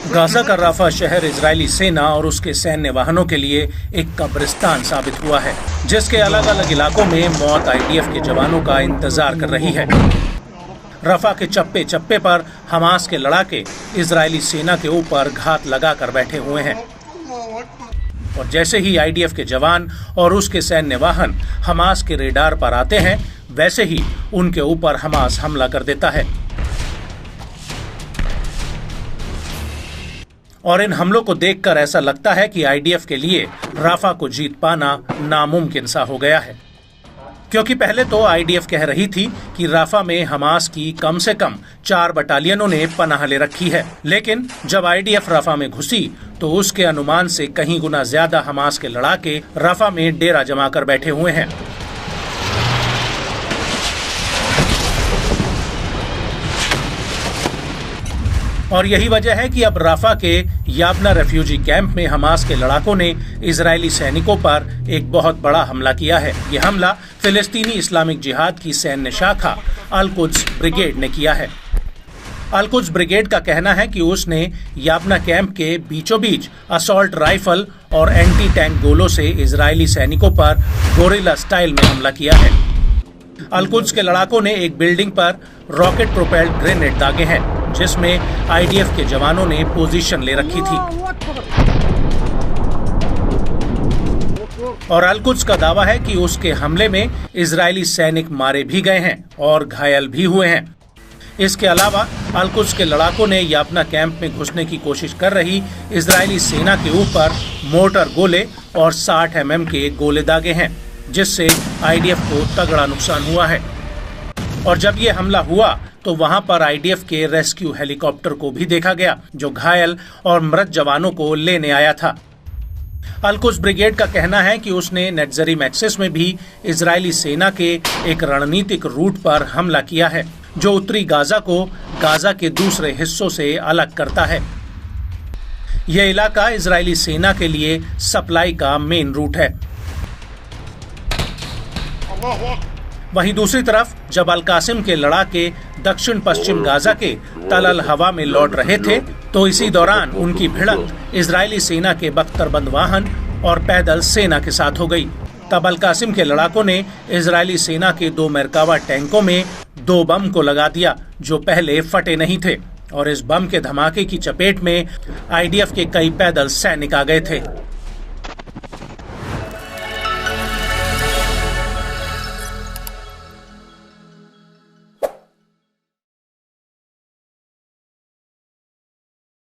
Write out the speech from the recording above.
Gaza का Rafa शहर Israeli सेना और उसके सैन्य वाहनों के लिए एक कब्रिस्तान साबित हुआ है, जिसके अलग अलग इलाकों में मौत आईडीएफ के जवानों का इंतजार कर रही है। रफा के चप्पे चप्पे पर हमास के लड़ाके इजरायली सेना के ऊपर घात लगाकर बैठे हुए हैं और जैसे ही आईडीएफ के जवान और उसके सैन्य वाहन हमास के रेडार पर आते हैं, वैसे ही उनके ऊपर हमास हमला कर देता है और इन हमलों को देखकर ऐसा लगता है कि आईडीएफ के लिए राफा को जीत पाना नामुमकिन सा हो गया है, क्योंकि पहले तो आईडीएफ कह रही थी कि राफा में हमास की कम से कम 4 बटालियनों ने पनाह ले रखी है, लेकिन जब आईडीएफ राफा में घुसी तो उसके अनुमान से कहीं गुना ज्यादा हमास के लड़ाके राफा में डेरा जमा कर बैठे हुए हैं। और यही वजह है कि अब राफा के याबना रेफ्यूजी कैंप में हमास के लड़ाकों ने इजरायली सैनिकों पर एक बहुत बड़ा हमला किया है। यह हमला फिलिस्तीनी इस्लामिक जिहाद की सैन्य शाखा अल-कुद्स ब्रिगेड ने किया है। अल-कुद्स ब्रिगेड का कहना है कि उसने याबना कैंप के बीचों बीच असॉल्ट राइफल और एंटी टैंक गोलों से इजरायली सैनिकों पर गोरिल्ला स्टाइल में हमला किया है। अल-कुद्स के लड़ाकों ने एक बिल्डिंग पर रॉकेट प्रोपेल्ड ग्रेनेड दागे हैं, जिसमें आईडीएफ के जवानों ने पोजीशन ले रखी थी और अल-कुद्स का दावा है कि उसके हमले में इजरायली सैनिक मारे भी गए हैं और घायल भी हुए हैं। इसके अलावा अल-कुद्स के लड़ाकों ने याबना कैंप में घुसने की कोशिश कर रही इजरायली सेना के ऊपर मोर्टर गोले और 60 mm के गोले दागे हैं, जिससे आईडीएफ को तगड़ा नुकसान हुआ है। और जब ये हमला हुआ तो वहां पर आईडीएफ के रेस्क्यू हेलीकॉप्टर को भी देखा गया, जो घायल और मृत जवानों को लेने आया था। अल-कुद्स ब्रिगेड का कहना है कि उसने नेट्जरीम एक्सिस में भी इजरायली सेना के एक रणनीतिक रूट पर हमला किया है, जो उत्तरी गाजा को गाजा के दूसरे हिस्सों से अलग करता है। यह इलाका इजरायली सेना के लिए सप्लाई का मेन रूट है। वहीं दूसरी तरफ जब अल-कासिम के लड़ाके दक्षिण पश्चिम गाजा के तल अल हवा में लौट रहे थे, तो इसी दौरान उनकी भिड़ंत इजरायली सेना के बख्तरबंद वाहन और पैदल सेना के साथ हो गई। तब अल-कासिम के लड़ाकों ने इजरायली सेना के 2 मेरकावा टैंकों में 2 बम को लगा दिया, जो पहले फटे नहीं थे, और इस बम के धमाके की चपेट में आईडीएफ के कई पैदल सैनिक आ गए थे।